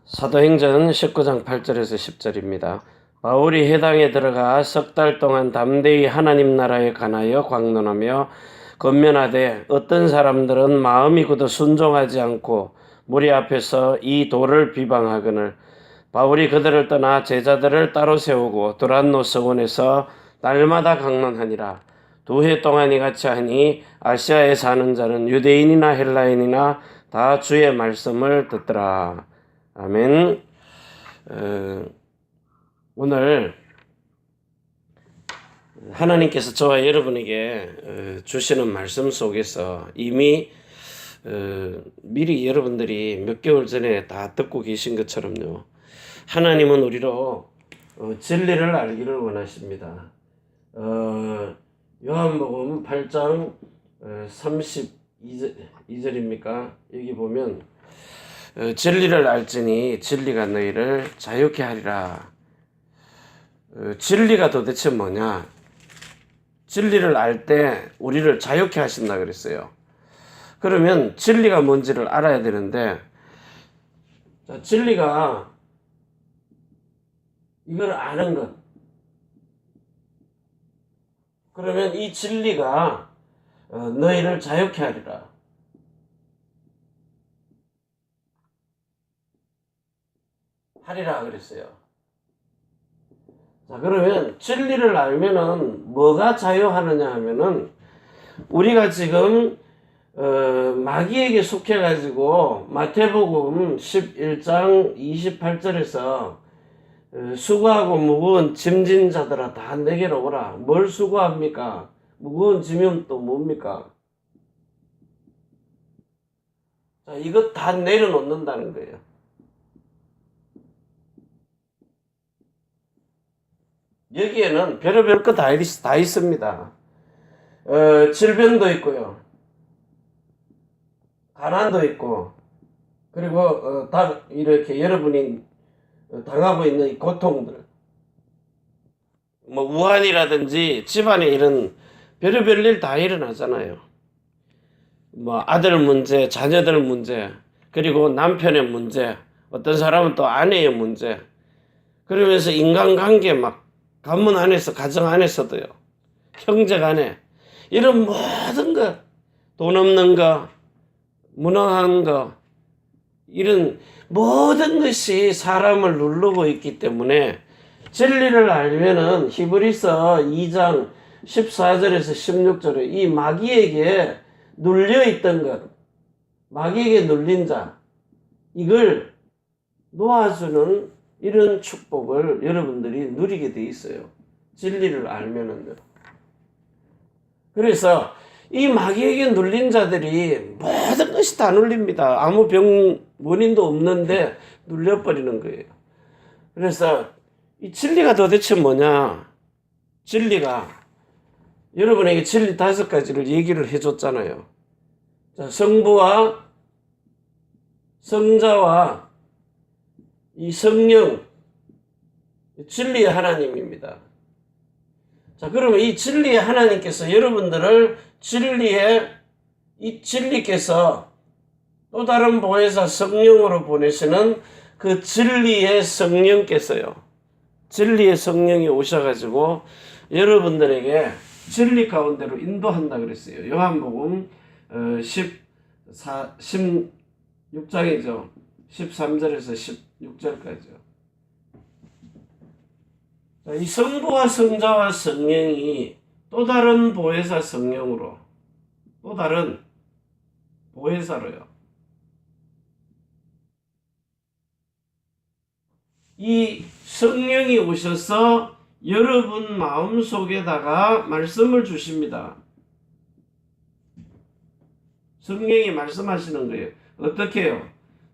사도행전 19장 8절에서 10절입니다. 바울이 회당에 들어가 석 달 동안 담대히 하나님 나라에 관하여 광론하며 권면하되 어떤 사람들은 마음이 굳어 순종하지 않고 무리 앞에서 이 도를 비방하거늘 바울이 그들을 떠나 제자들을 따로 세우고 두란노 서원에서 날마다 강론하니라. 2해 동안 이같이 하니 아시아에 사는 자는 유대인이나 헬라인이나 다 주의 말씀을 듣더라. 아멘. 오늘 하나님께서 저와 여러분에게 주시는 말씀 속에서 이미 미리 여러분들이 몇 개월 전에 다 듣고 계신 것처럼요. 하나님은 우리로 진리를 알기를 원하십니다. 요한복음 8장 32절입니까? 여기 보면 진리를 알지니 진리가 너희를 자유케 하리라. 진리가 도대체 뭐냐? 진리를 알 때 우리를 자유케 하신다 그랬어요. 그러면 진리가 뭔지를 알아야 되는데, 자, 진리가 이걸 아는 것. 그러면 이 진리가 너희를 자유케 하리라. 하리라 그랬어요. 자, 그러면 진리를 알면은 뭐가 자유하느냐 하면은 우리가 지금 마귀에게 속해가지고 마태복음 11장 28절에서 수고하고 무거운 짐진 자들아 다 내게로 오라. 뭘 수고합니까? 무거운 짐이면 또 뭡니까? 자, 이거 다 내려놓는다는 거예요. 여기에는 별의별 거 다 있습니다. 질병도 있고요. 가난도 있고, 그리고 다 이렇게 여러분이 당하고 있는 이 고통들, 뭐 우환이라든지 집안에 이런 별의별 일 다 일어나잖아요. 뭐 아들 문제, 자녀들 문제, 그리고 남편의 문제, 어떤 사람은 또 아내의 문제, 그러면서 인간관계 막 가문 안에서, 가정 안에서도요, 형제 간에 이런 모든 것, 돈 없는 거, 무능한 거, 이런 모든 것이 사람을 누르고 있기 때문에 진리를 알면은 히브리서 2장 14절에서 16절에 이 마귀에게 눌려있던 것, 마귀에게 눌린 자, 이걸 놓아주는 이런 축복을 여러분들이 누리게 돼 있어요. 진리를 알면은요. 그래서 이 마귀에게 눌린 자들이 모든 것이 다 눌립니다. 아무 병 원인도 없는데 눌려버리는 거예요. 그래서 이 진리가 도대체 뭐냐? 진리가 여러분에게 진리 5가지를 얘기를 해줬잖아요. 자, 성부와 성자와 이 성령, 진리의 하나님입니다. 자, 그러면 이 진리의 하나님께서 여러분들을 이 진리께서 또 다른 보혜사 성령으로 보내시는 그 진리의 성령께서요. 진리의 성령이 오셔가지고 여러분들에게 진리 가운데로 인도한다 그랬어요. 요한복음 16장이죠. 13절에서 16절까지요. 이 성부와 성자와 성령이 또 다른 보혜사 성령으로, 또 다른 보혜사로요. 이 성령이 오셔서 여러분 마음속에다가 말씀을 주십니다. 성령이 말씀하시는 거예요. 어떻게 해요?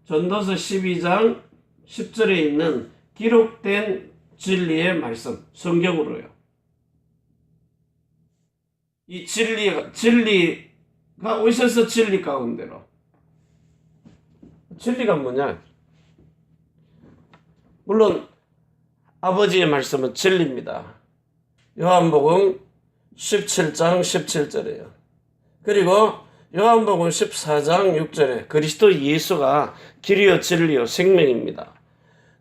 전도서 12장 10절에 있는 기록된 진리의 말씀, 성경으로요. 이 진리가 오셔서 진리 가운데로. 진리가 뭐냐? 물론 아버지의 말씀은 진리입니다. 요한복음 17장 17절이에요. 그리고 요한복음 14장 6절에 그리스도 예수가 길이요 진리요 생명입니다.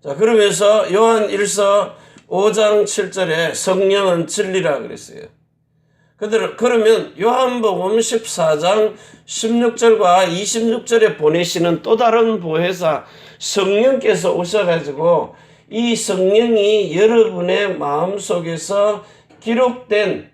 자, 그러면서 요한 1서 5장 7절에 성령은 진리라 그랬어요. 그러면 요한복음 14장 16절과 26절에 보내시는 또 다른 보혜사 성령께서 오셔가지고 이 성령이 여러분의 마음속에서 기록된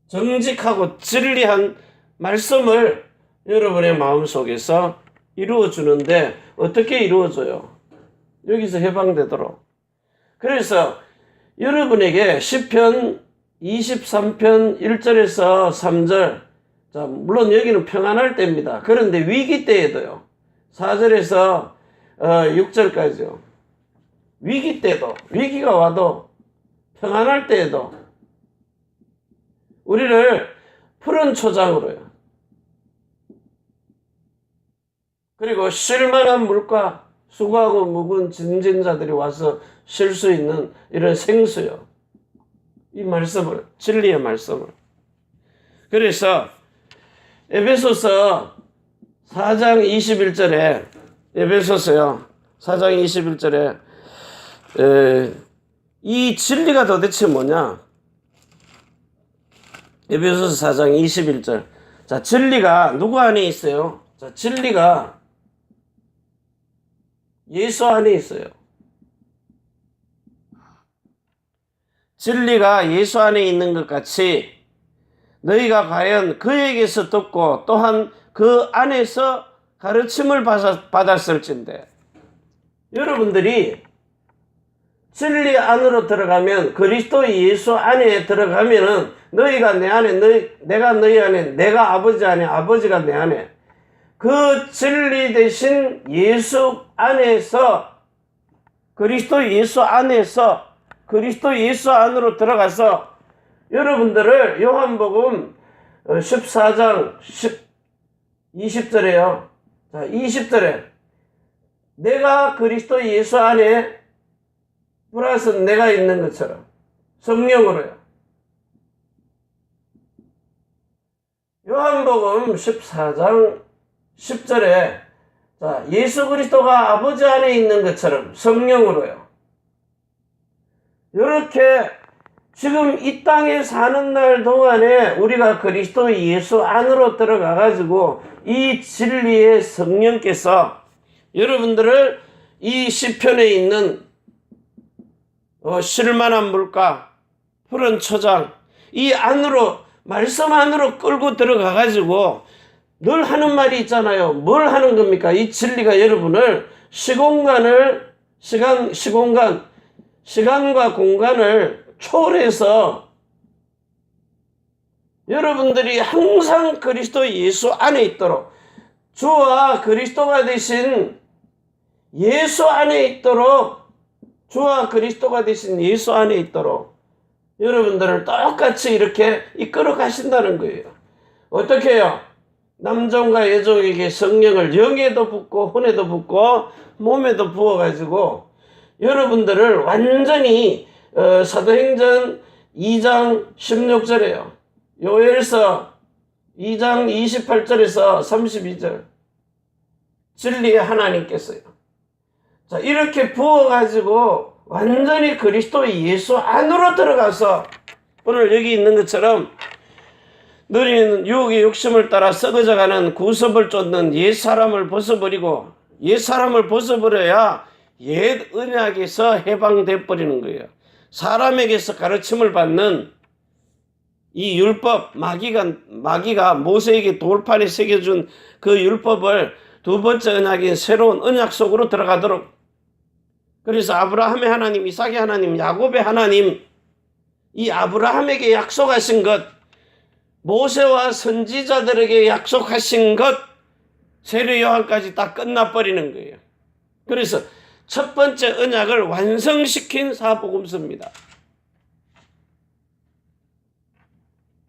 정직하고 진리한 말씀을 여러분의 마음속에서 이루어주는데 어떻게 이루어져요? 여기서 해방되도록. 그래서 여러분에게 시편 23편 1절에서 3절, 자, 물론 여기는 평안할 때입니다. 그런데 위기 때에도요. 4절에서 6절까지요. 위기 때도, 위기가 와도 평안할 때에도 우리를 푸른 초장으로요. 그리고 쉴만한 물과 수고하고 묵은 짐진자들이 와서 쉴 수 있는 이런 생수요. 이 말씀을, 진리의 말씀을. 그래서 에베소서 4장 21절에 에베소서요. 4장 21절에 이 진리가 도대체 뭐냐? 에베소서 4장 21절. 자, 진리가 누구 안에 있어요? 자, 진리가 예수 안에 있어요. 진리가 예수 안에 있는 것 같이 너희가 과연 그에게서 듣고 또한 그 안에서 가르침을 받았을진데, 여러분들이 진리 안으로 들어가면, 그리스도 예수 안에 들어가면은 너희가 내 안에, 내가 너희 안에, 내가 아버지 안에, 아버지가 내 안에, 그 진리 대신 예수 안에서, 그리스도 예수 안에서, 그리스도 예수 안으로 들어가서 여러분들을 요한복음 14장 20절에요. 자, 20절에 내가 그리스도 예수 안에 플러스 내가 있는 것처럼 성령으로요. 요한복음 14장 10절에 자, 예수 그리스도가 아버지 안에 있는 것처럼 성령으로요. 이렇게 지금 이 땅에 사는 날 동안에 우리가 그리스도 예수 안으로 들어가 가지고 이 진리의 성령께서 여러분들을 이 시편에 있는 쉴만한 물가, 푸른 초장, 이 안으로, 말씀 안으로 끌고 들어가 가지고 늘 하는 말이 있잖아요. 뭘 하는 겁니까? 이 진리가 여러분을 시간과 공간을 초월해서 여러분들이 항상 그리스도 예수 안에 있도록, 주와 그리스도가 되신 예수 안에 있도록, 주와 그리스도가 되신 예수 안에 있도록 여러분들을 똑같이 이렇게 이끌어 가신다는 거예요. 어떻게 해요? 남종과 여종에게 성령을 영에도 붓고 혼에도 붓고 몸에도 부어가지고 여러분들을 완전히 사도행전 2장 16절에요. 요엘서 2장 28절에서 32절 진리의 하나님께서요. 자, 이렇게 부어가지고 완전히 그리스도 예수 안으로 들어가서 오늘 여기 있는 것처럼 너희는 유혹의 욕심을 따라 썩어져가는 구습을 쫓는 옛사람을 벗어버리고, 옛사람을 벗어버려야 옛 언약에서 해방돼 버리는 거예요. 사람에게서 가르침을 받는 이 율법, 마귀가 모세에게 돌판에 새겨준 그 율법을 두 번째 언약인 새로운 언약 속으로 들어가도록, 그래서 아브라함의 하나님, 이삭의 하나님, 야곱의 하나님, 이 아브라함에게 약속하신 것, 모세와 선지자들에게 약속하신 것, 세례 요한까지 다 끝나버리는 거예요. 그래서 첫 번째 언약을 완성시킨 사복음서입니다.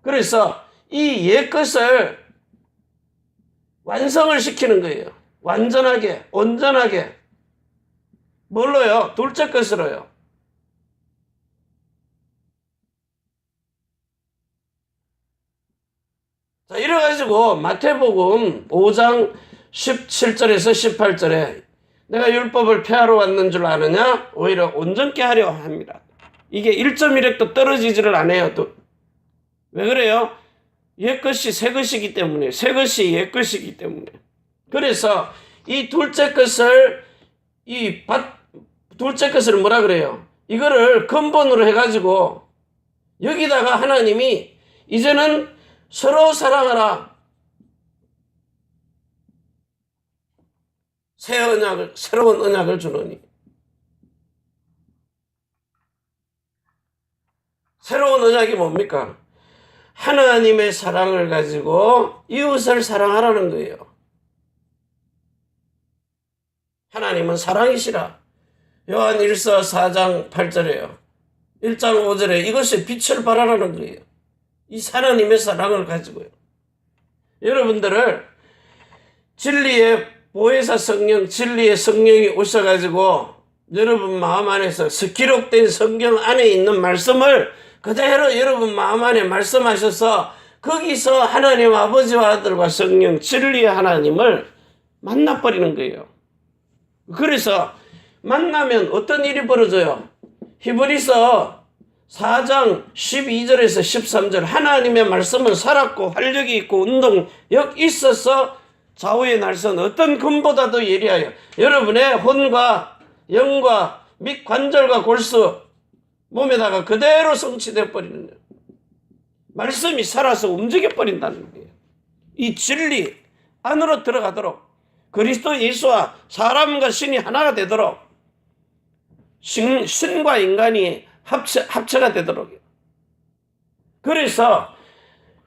그래서 이 옛것을 완성을 시키는 거예요. 완전하게, 온전하게. 뭘로요? 둘째 것으로요. 자, 이래가지고 마태복음 5장 17절에서 18절에 내가 율법을 폐하러 왔는 줄 아느냐? 오히려 온전케 하려 합니다. 이게 1.1획도 떨어지지를 않아요. 또. 왜 그래요? 옛것이 새것이기 때문에, 새것이 옛것이기 때문에. 그래서 이 둘째 것을 뭐라 그래요? 이거를 근본으로 해가지고 여기다가 하나님이 이제는 서로 사랑하라. 새로운 언약을 주노니. 새로운 언약이 뭡니까? 하나님의 사랑을 가지고 이웃을 사랑하라는 거예요. 하나님은 사랑이시라. 요한 1서 4장 8절에요. 1장 5절에 이것이 빛을 발하라는 거예요. 이 하나님의 사랑을 가지고요. 여러분들을 진리의 보혜사 성령, 진리의 성령이 오셔가지고 여러분 마음 안에서 기록된 성경 안에 있는 말씀을 그대로 여러분 마음 안에 말씀하셔서 거기서 하나님 아버지와 아들과 성령, 진리의 하나님을 만나버리는 거예요. 그래서 만나면 어떤 일이 벌어져요? 히브리서 4장 12절에서 13절 하나님의 말씀은 살았고 활력이 있고 운동력 있어서 좌우의 날선 어떤 금보다도 예리하여 여러분의 혼과 영과 및 관절과 골수 몸에다가 그대로 성취되어 버리는 거예요. 말씀이 살아서 움직여 버린다는 거예요. 이 진리 안으로 들어가도록 그리스도 예수와 사람과 신이 하나가 되도록 신과 인간이 합체가 되도록. 그래서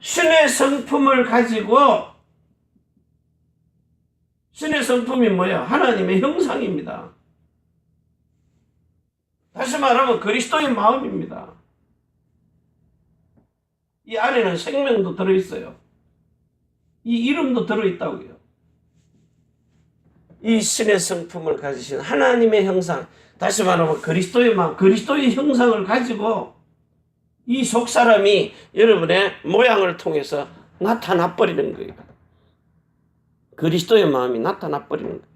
신의 성품을 가지고 신의 성품이 뭐예요? 하나님의 형상입니다. 다시 말하면 그리스도의 마음입니다. 이 안에는 생명도 들어있어요. 이 이름도 들어있다고요. 이 신의 성품을 가지신 하나님의 형상, 다시 말하면 그리스도의 마음, 그리스도의 형상을 가지고 이 속사람이 여러분의 모양을 통해서 나타나 버리는 거예요. 그리스도의 마음이 나타나 버리는 거예요.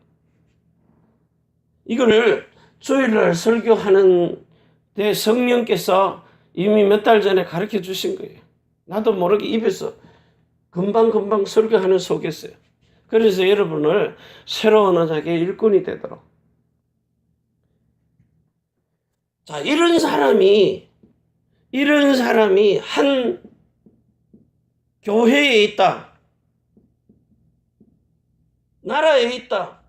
이거를 주일날 설교하는 데 성령께서 이미 몇 달 전에 가르쳐 주신 거예요. 나도 모르게 입에서 금방 설교하는 속에서요. 그래서 여러분을 새로운 언약의 일꾼이 되도록. 자, 이런 사람이 한 교회에 있다. 나라에 있다.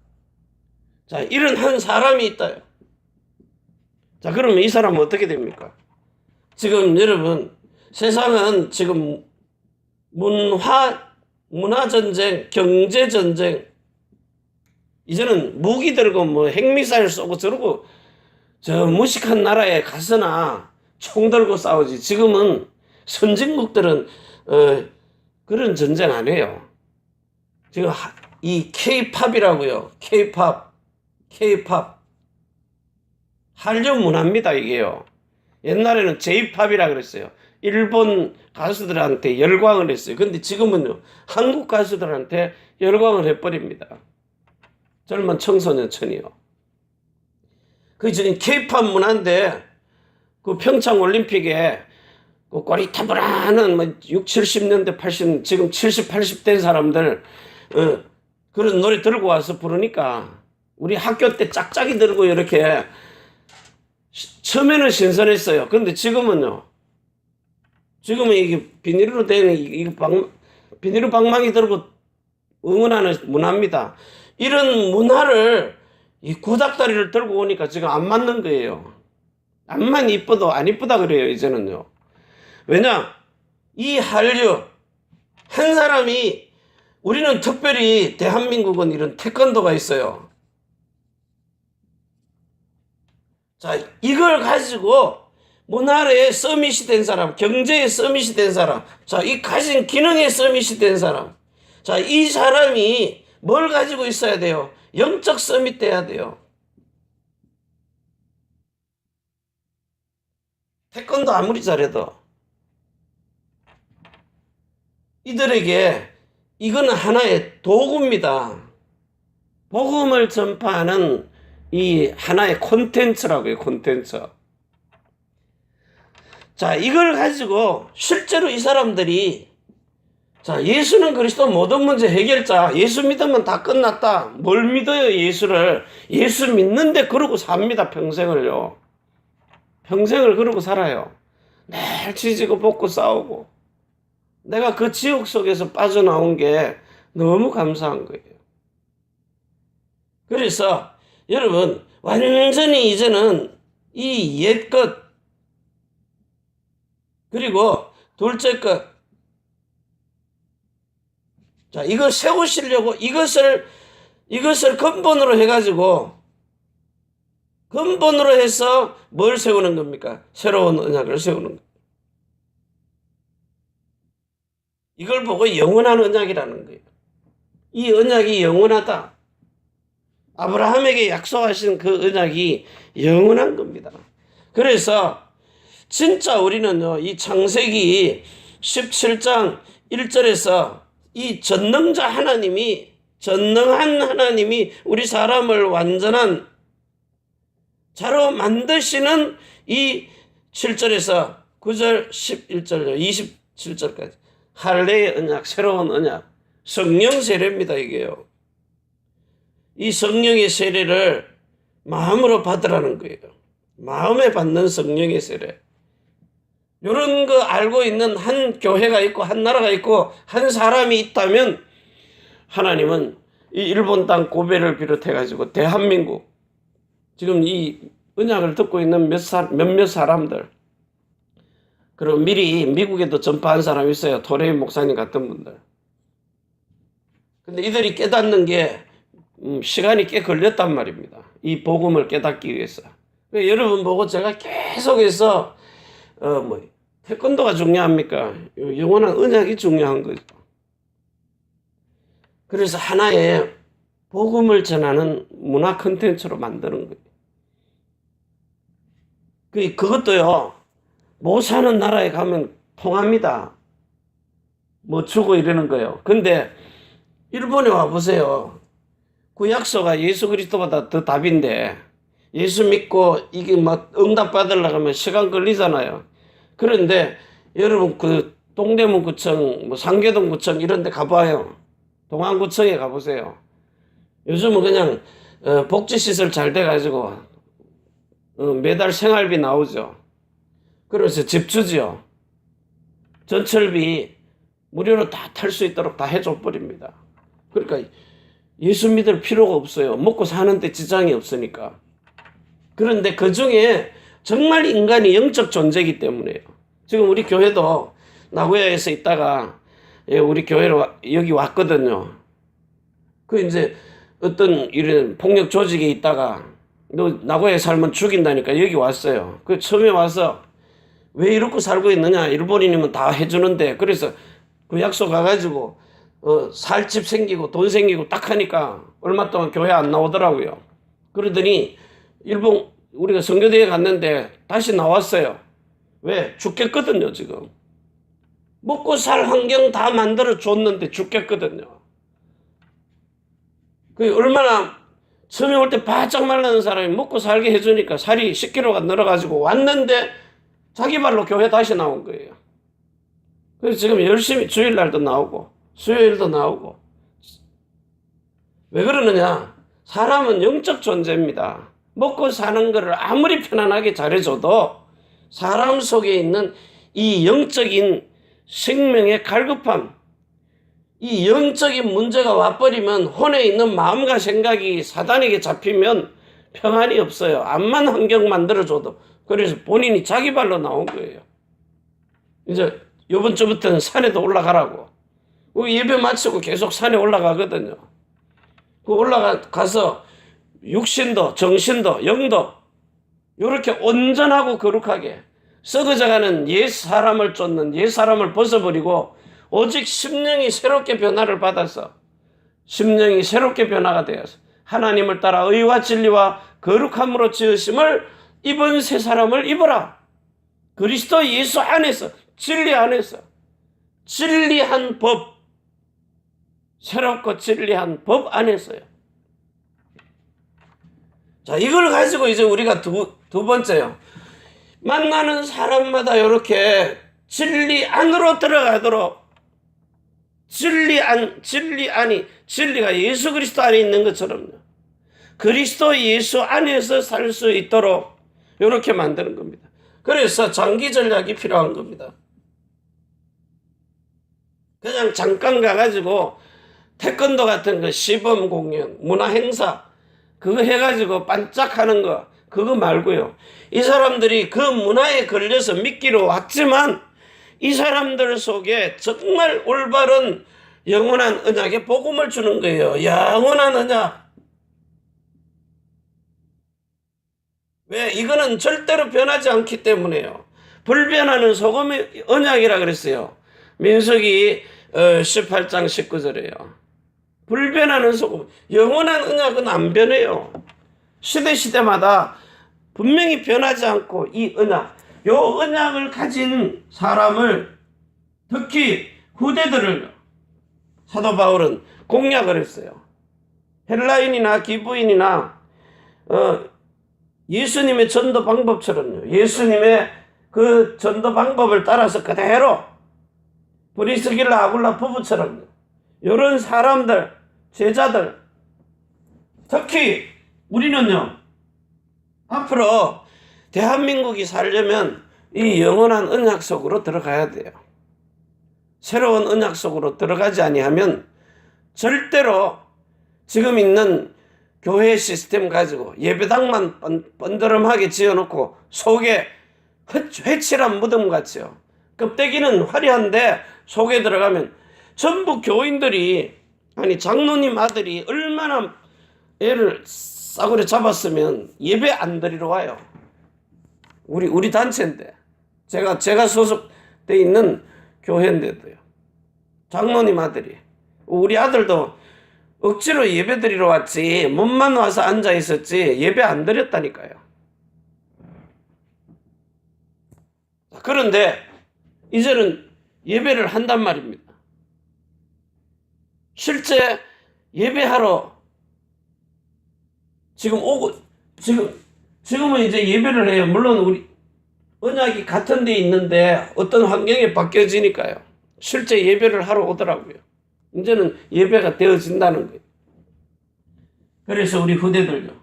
자, 이런 한 사람이 있다요. 자, 그러면 이 사람은 어떻게 됩니까? 지금 여러분, 세상은 지금 문화전쟁, 경제전쟁, 이제는 무기 들고 뭐 핵미사일 쏘고 저러고 저 무식한 나라에 가서나 총 들고 싸우지. 지금은 선진국들은 그런 전쟁 안 해요. 지금 이 K-팝이라고요. K-팝. 한류 문화입니다, 이게요. 옛날에는 J-팝이라 그랬어요. 일본 가수들한테 열광을 했어요. 근데 지금은요, 한국 가수들한테 열광을 해버립니다. 젊은 청소년층이요. 그 지금 K-팝 문화인데, 그 평창 올림픽에 그 꼬리타불하는 뭐 6, 70년대, 80, 지금 70, 80 된 사람들, 그런 노래 들고 와서 부르니까, 우리 학교 때 짝짝이 들고 이렇게, 처음에는 신선했어요. 근데 지금은 이게 비닐로 된, 비닐 방망이 들고 응원하는 문화입니다. 이런 문화를, 이 구닥다리를 들고 오니까 지금 안 맞는 거예요. 앞만 이뻐도 안 이쁘다 그래요, 이제는요. 왜냐? 이 한류, 한 사람이, 우리는 특별히 대한민국은 이런 태권도가 있어요. 자, 이걸 가지고 문화에 서밋이 된 사람, 경제에 서밋이 된 사람, 자, 이 가진 기능에 서밋이 된 사람, 자, 이 사람이 뭘 가지고 있어야 돼요? 영적 서밋 돼야 돼요. 태권도 아무리 잘해도 이들에게 이거는 하나의 도구입니다. 복음을 전파하는 이 하나의 콘텐츠라고요, 콘텐츠. 자, 이걸 가지고 실제로 이 사람들이 자, 예수는 그리스도 모든 문제 해결자. 예수 믿으면 다 끝났다. 뭘 믿어요, 예수를? 예수 믿는데 그러고 삽니다, 평생을요. 평생을 그러고 살아요. 매일 지지고 볶고 싸우고. 내가 그 지옥 속에서 빠져나온 게 너무 감사한 거예요. 그래서 여러분, 완전히 이제는 이 옛 것, 그리고 둘째 것, 자, 이거 세우시려고 이것을 근본으로 해가지고, 근본으로 해서 뭘 세우는 겁니까? 새로운 언약을 세우는 겁니다. 이걸 보고 영원한 언약이라는 거예요. 이 언약이 영원하다. 아브라함에게 약속하신 그 언약이 영원한 겁니다. 그래서 진짜 우리는요, 이 창세기 17장 1절에서 이 전능자 하나님이, 전능한 하나님이 우리 사람을 완전한 자로 만드시는 이 7절에서 9절, 11절, 27절까지 할례의 언약, 새로운 언약, 성령 세례입니다, 이게요. 이 성령의 세례를 마음으로 받으라는 거예요. 마음에 받는 성령의 세례. 이런 거 알고 있는 한 교회가 있고 한 나라가 있고 한 사람이 있다면 하나님은 이 일본 땅 고베를 비롯해가지고 대한민국 지금 이 언약을 듣고 있는 몇몇 사람들, 그리고 미리 미국에도 전파한 사람이 있어요. 토레이 목사님 같은 분들. 근데 이들이 깨닫는 게 시간이 꽤 걸렸단 말입니다. 이 복음을 깨닫기 위해서. 여러분 보고 제가 계속해서 태권도가 중요합니까? 영원한 언약이 중요한 거죠. 그래서 하나의 복음을 전하는 문화 콘텐츠로 만드는 거예요. 그것도요, 못 사는 나라에 가면 통합니다. 뭐 주고 이러는 거예요. 근데 일본에 와보세요. 구약서가 예수 그리스도보다 더 답인데 예수 믿고 이게 막 응답 받으려고 하면 시간 걸리잖아요. 그런데 여러분 그 동대문 구청, 뭐 상계동 구청 이런 데 가봐요. 동안구청에 가보세요. 요즘은 그냥 복지시설 잘 돼가지고 매달 생활비 나오죠. 그래서 집 주지요. 전철비 무료로 다 탈 수 있도록 다 해줘 버립니다. 그러니까 예수 믿을 필요가 없어요. 먹고 사는데 지장이 없으니까. 그런데 그 중에 정말 인간이 영적 존재이기 때문에요. 지금 우리 교회도 나고야에서 있다가 우리 교회로 여기 왔거든요. 그 이제 어떤 이런 폭력 조직에 있다가 너 나고야에 살면 죽인다니까 여기 왔어요. 그 처음에 와서 왜 이렇게 살고 있느냐, 일본인이면 다 해주는데, 그래서 그 약속 가가지고 살 집 생기고 돈 생기고 딱 하니까 얼마 동안 교회 안 나오더라고요. 그러더니 일본 우리가 선교대회 갔는데 다시 나왔어요. 왜? 죽겠거든요. 지금 먹고 살 환경 다 만들어 줬는데 죽겠거든요. 그 얼마나 처음에 올 때 바짝 말라는 사람이 먹고 살게 해주니까 살이 10kg가 늘어가지고 왔는데 자기 발로 교회 다시 나온 거예요. 그래서 지금 열심히 주일날도 나오고 수요일도 나오고. 왜 그러느냐? 사람은 영적 존재입니다. 먹고 사는 것을 아무리 편안하게 잘해줘도 사람 속에 있는 이 영적인 생명의 갈급함, 이 영적인 문제가 와버리면 혼에 있는 마음과 생각이 사단에게 잡히면 평안이 없어요. 암만 환경 만들어줘도. 그래서 본인이 자기 발로 나온 거예요. 이제 이번 주부터는 산에도 올라가라고. 예배 마치고 계속 산에 올라가거든요. 그 올라가서 육신도 정신도 영도 이렇게 온전하고 거룩하게 썩어져가는 옛 사람을 쫓는 옛 사람을 벗어버리고 오직 심령이 새롭게 변화를 받아서 심령이 새롭게 변화가 되어서 하나님을 따라 의와 진리와 거룩함으로 지으심을 입은 새 사람을 입어라. 그리스도 예수 안에서, 진리 안에서. 진리한 법, 새롭고 진리한 법 안에서요. 자, 이걸 가지고 이제 우리가 두 번째요. 만나는 사람마다 이렇게 진리 안으로 들어가도록 진리가 예수 그리스도 안에 있는 것처럼요. 그리스도 예수 안에서 살 수 있도록 이렇게 만드는 겁니다. 그래서 장기 전략이 필요한 겁니다. 그냥 잠깐 가가지고 태권도 같은 거 시범 공연, 문화 행사 그거 해가지고 반짝하는 거 그거 말고요. 이 사람들이 그 문화에 걸려서 믿기로 왔지만 이 사람들 속에 정말 올바른 영원한 언약의 복음을 주는 거예요. 영원한 언약. 왜? 이거는 절대로 변하지 않기 때문에요. 불변하는 소금의 언약이라 그랬어요. 민수기 18장 19절에요. 불변하는 소금. 영원한 언약은 안 변해요. 시대마다 분명히 변하지 않고 이 언약, 요 언약을 가진 사람을 특히 후대들을 사도 바울은 공략을 했어요. 헬라인이나 기브인이나 예수님의 전도 방법처럼요. 예수님의 그 전도 방법을 따라서 그대로 브리스길라 아굴라 부부처럼 이런 사람들, 제자들 특히 우리는요. 앞으로 대한민국이 살려면 이 영원한 언약 속으로 들어가야 돼요. 새로운 언약 속으로 들어가지 아니하면 절대로 지금 있는 교회 시스템 가지고 예배당만 번드름하게 지어놓고 속에 회칠한 무덤 같이요. 껍데기는 화려한데 속에 들어가면 전부 교인들이 아니 장로님 아들이 얼마나 애를 싸구려 잡았으면 예배 안 드리러 와요. 우리 단체인데 제가 소속돼 있는 교회인데도요. 장로님 아들이 우리 아들도 억지로 예배 드리러 왔지 몸만 와서 앉아 있었지 예배 안 드렸다니까요. 그런데 이제는 예배를 한단 말입니다. 실제 예배하러 지금은 이제 예배를 해요. 물론 우리 언약이 같은 데 있는데 어떤 환경에 바뀌어지니까요. 실제 예배를 하러 오더라고요. 이제는 예배가 되어진다는 거예요. 그래서 우리 후대들요.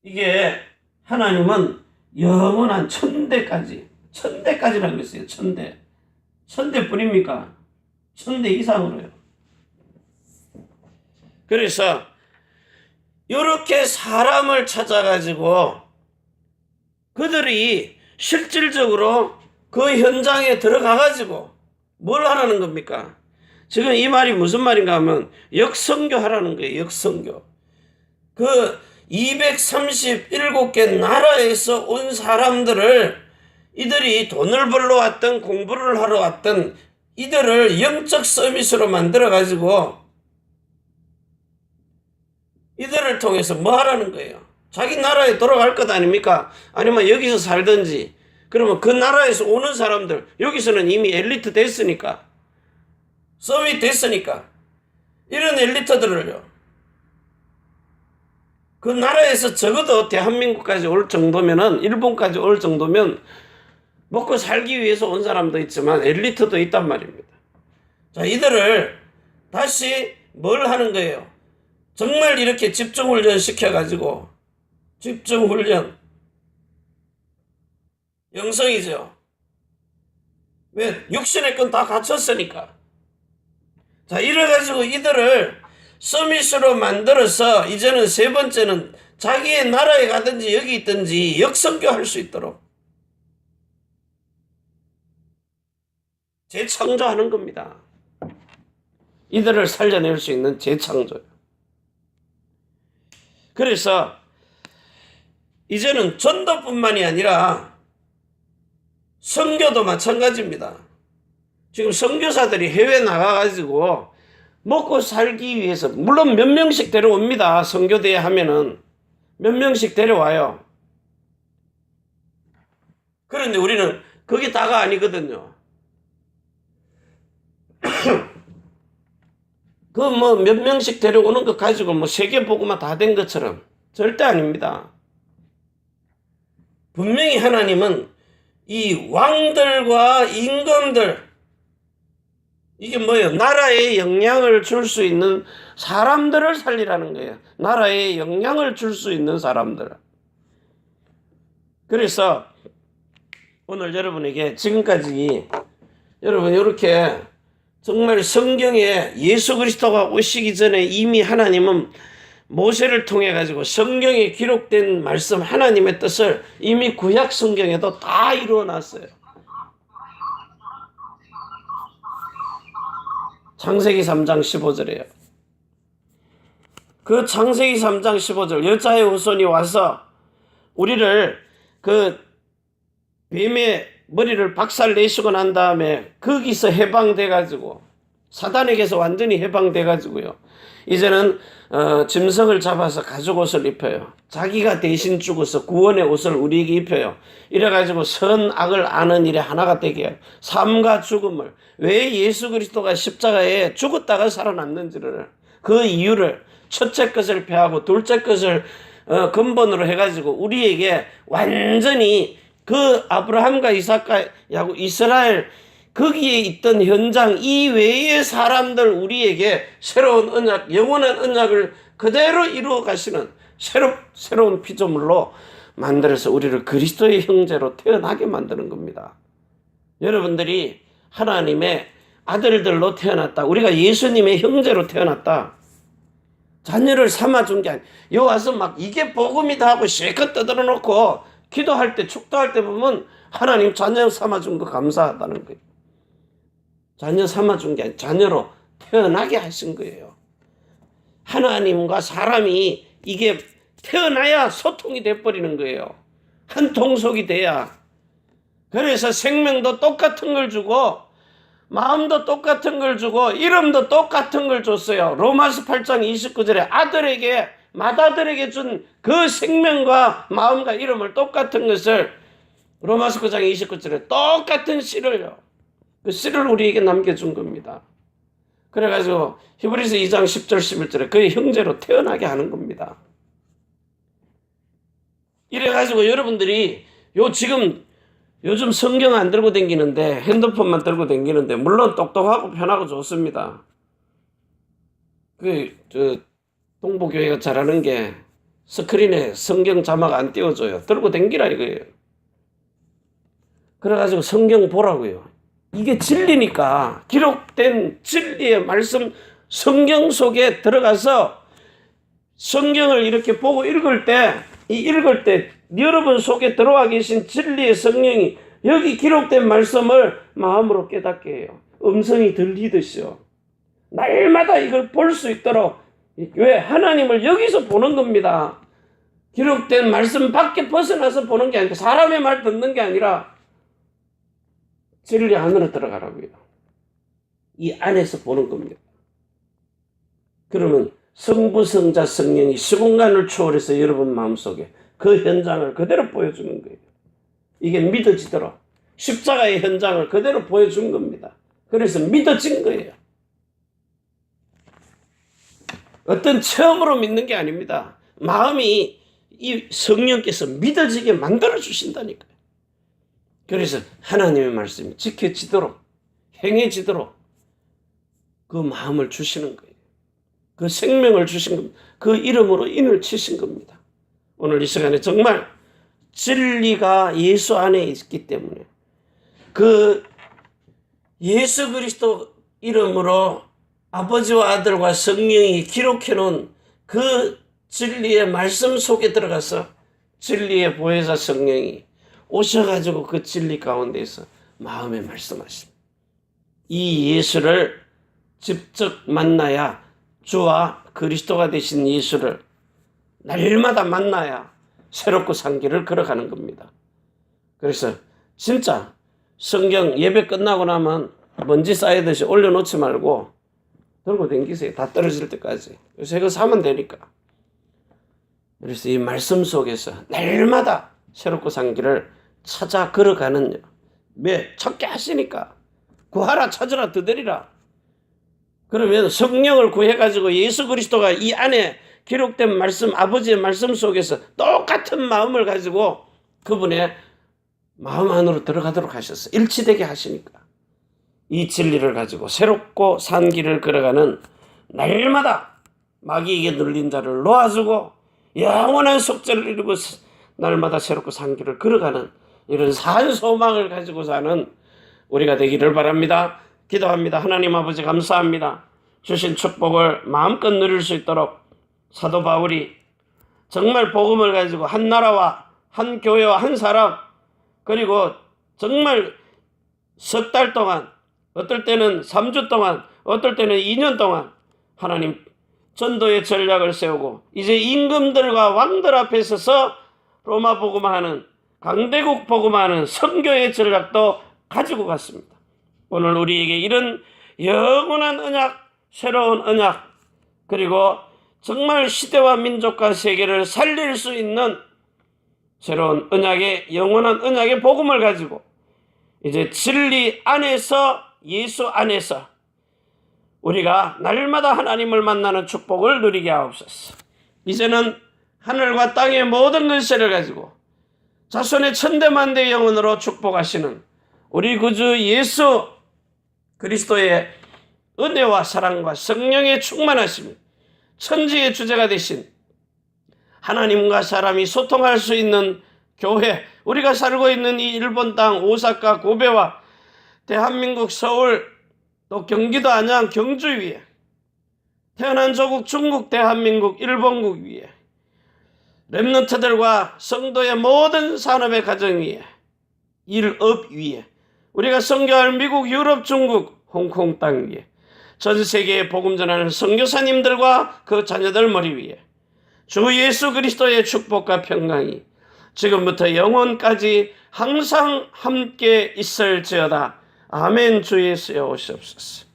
이게 하나님은 영원한 천대까지라고 했어요. 천대뿐입니까? 천대 이상으로요. 그래서 이렇게 사람을 찾아가지고 그들이 실질적으로 그 현장에 들어가가지고 뭘 하라는 겁니까? 지금 이 말이 무슨 말인가 하면 역선교 하라는 거예요. 역선교. 그 237개 나라에서 온 사람들을 이들이 돈을 벌러 왔던 공부를 하러 왔던 이들을 영적 서비스로 만들어가지고 이들을 통해서 뭐 하라는 거예요? 자기 나라에 돌아갈 것 아닙니까? 아니면 여기서 살든지. 그러면 그 나라에서 오는 사람들, 여기서는 이미 엘리트 됐으니까, 서밋 됐으니까, 이런 엘리트들을요, 그 나라에서 적어도 대한민국까지 올 정도면은, 일본까지 올 정도면, 먹고 살기 위해서 온 사람도 있지만, 엘리트도 있단 말입니다. 자, 이들을 다시 뭘 하는 거예요? 정말 이렇게 집중훈련 시켜가지고, 집중훈련, 영성이죠. 왜? 육신의 건 다 갖췄으니까. 자, 이래가지고 이들을 서밋으로 만들어서 이제는 세 번째는 자기의 나라에 가든지 여기 있든지 역선교할 수 있도록 재창조하는 겁니다. 이들을 살려낼 수 있는 재창조요. 그래서 이제는 전도뿐만이 아니라 선교도 마찬가지입니다. 지금 선교사들이 해외 나가가지고 먹고 살기 위해서 물론 몇 명씩 데려옵니다. 선교대회 하면은 몇 명씩 데려와요. 그런데 우리는 그게 다가 아니거든요. 그 뭐 몇 명씩 데려오는 거 가지고 뭐 세계 복음화 다 된 것처럼 절대 아닙니다. 분명히 하나님은 이 왕들과 임금들, 이게 뭐예요? 나라에 영향을 줄 수 있는 사람들을 살리라는 거예요. 나라에 영향을 줄 수 있는 사람들. 그래서 오늘 여러분에게 지금까지 여러분 이렇게 정말 성경에 예수 그리스도가 오시기 전에 이미 하나님은 모세를 통해 가지고 성경에 기록된 말씀 하나님의 뜻을 이미 구약 성경에도 다 이루어 놨어요. 창세기 3장 15절이에요. 그 창세기 3장 15절 여자의 후손이 와서 우리를 그 뱀의 머리를 박살내시고 난 다음에 거기서 해방돼 가지고 사단에게서 완전히 해방돼 가지고요. 이제는 짐승을 잡아서 가죽 옷을 입혀요. 자기가 대신 죽어서 구원의 옷을 우리에게 입혀요. 이래가지고 선악을 아는 일에 하나가 되게 해요. 삶과 죽음을, 왜 예수 그리스도가 십자가에 죽었다가 살아났는지를, 그 이유를, 첫째 것을 폐하고 둘째 것을 근본으로 해가지고 우리에게 완전히 그 아브라함과 이삭과 야곱, 이스라엘 거기에 있던 현장 이외의 사람들 우리에게 새로운 언약, 영원한 언약을 그대로 이루어 가시는 새로운 피조물로 만들어서 우리를 그리스도의 형제로 태어나게 만드는 겁니다. 여러분들이 하나님의 아들들로 태어났다. 우리가 예수님의 형제로 태어났다. 자녀를 삼아준 게 아니에요. 여기 와서 막 이게 복음이다 하고 실컷 떠들어 놓고 기도할 때 축도할 때 보면 하나님 자녀 삼아준 거 감사하다는 거예요. 자녀 삼아준 게 아니라 자녀로 태어나게 하신 거예요. 하나님과 사람이 이게 태어나야 소통이 돼버리는 거예요. 한 통속이 돼야. 그래서 생명도 똑같은 걸 주고 마음도 똑같은 걸 주고 이름도 똑같은 걸 줬어요. 로마서 8장 29절에 아들에게 맏아들에게 준 그 생명과 마음과 이름을 똑같은 것을 로마서 9장 29절에 똑같은 씨를요. 그 씨를 우리에게 남겨준 겁니다. 그래가지고 히브리서 2장 10절 11절에 그의 형제로 태어나게 하는 겁니다. 이래가지고 여러분들이 지금 요즘 성경 안 들고 다니는데 핸드폰만 들고 다니는데 물론 똑똑하고 편하고 좋습니다. 동부교회가 잘하는 게 스크린에 성경 자막 안 띄워줘요. 들고 다니라 이거예요. 그래가지고 성경 보라고요. 이게 진리니까 기록된 진리의 말씀 성경 속에 들어가서 성경을 이렇게 보고 읽을 때 여러분 속에 들어와 계신 진리의 성령이 여기 기록된 말씀을 마음으로 깨닫게 해요. 음성이 들리듯이요. 날마다 이걸 볼 수 있도록. 왜? 하나님을 여기서 보는 겁니다. 기록된 말씀 밖에 벗어나서 보는 게 아니라 사람의 말 듣는 게 아니라 진리 안으로 들어가라고요. 이 안에서 보는 겁니다. 그러면 성부, 성자, 성령이 시공간을 초월해서 여러분 마음속에 그 현장을 그대로 보여주는 거예요. 이게 믿어지도록 십자가의 현장을 그대로 보여준 겁니다. 그래서 믿어진 거예요. 어떤 체험으로 믿는 게 아닙니다. 마음이 이 성령께서 믿어지게 만들어 주신다니까요. 그래서 하나님의 말씀이 지켜지도록 행해지도록 그 마음을 주시는 거예요. 그 생명을 주신 겁니다. 그 이름으로 인을 치신 겁니다. 오늘 이 시간에 정말 진리가 예수 안에 있기 때문에 그 예수 그리스도 이름으로 아버지와 아들과 성령이 기록해 놓은 그 진리의 말씀 속에 들어가서 진리의 보혜사 성령이 오셔가지고 그 진리 가운데서 마음에 말씀하십니다. 이 예수를 직접 만나야 주와 그리스도가 되신 예수를 날마다 만나야 새롭고 산 길을 걸어가는 겁니다. 그래서 진짜 성경 예배 끝나고 나면 먼지 쌓이듯이 올려놓지 말고 들고 다니세요. 다 떨어질 때까지. 그래서 이거 사면 되니까. 그래서 이 말씀 속에서 날마다 새롭고 산 길을 찾아 걸어가는 왜? 찾게 하시니까. 구하라 찾으라 두드리라. 그러면 성령을 구해가지고 예수 그리스도가 이 안에 기록된 말씀, 아버지의 말씀 속에서 똑같은 마음을 가지고 그분의 마음 안으로 들어가도록 하셨어요. 일치되게 하시니까. 이 진리를 가지고 새롭고 산 길을 걸어가는 날마다 마귀에게 눌린 자를 놓아주고 영원한 속죄를 이루고 날마다 새롭고 산 길을 걸어가는 이런 산 소망을 가지고 사는 우리가 되기를 바랍니다. 기도합니다. 하나님 아버지 감사합니다. 주신 축복을 마음껏 누릴 수 있도록 사도 바울이 정말 복음을 가지고 한 나라와 한 교회와 한 사람 그리고 정말 석 달 동안 어떨 때는 3주 동안 어떨 때는 2년 동안 하나님 전도의 전략을 세우고 이제 임금들과 왕들 앞에 서서 로마 복음하는 강대국 복음하는 선교의 전략도 가지고 갔습니다. 오늘 우리에게 이런 영원한 언약, 새로운 언약 그리고 정말 시대와 민족과 세계를 살릴 수 있는 새로운 언약의 영원한 언약의 복음을 가지고 이제 진리 안에서 예수 안에서 우리가 날마다 하나님을 만나는 축복을 누리게 하옵소서. 이제는 하늘과 땅의 모든 권세를 가지고 자손의 천대만대 영혼으로 축복하시는 우리 구주 예수 그리스도의 은혜와 사랑과 성령의 충만하심이 천지의 주제가 되신 하나님과 사람이 소통할 수 있는 교회, 우리가 살고 있는 이 일본 땅 오사카 고베와 대한민국 서울 또 경기도 안양 경주 위에 태어난 조국 중국 대한민국 일본국 위에 렘넌트들과 성도의 모든 산업의 가정 위에 일업 위에 우리가 선교할 미국 유럽 중국 홍콩 땅 위에 전 세계에 복음 전하는 선교사님들과 그 자녀들 머리 위에 주 예수 그리스도의 축복과 평강이 지금부터 영원까지 항상 함께 있을지어다. 아멘. 주 예수여 오시옵소서.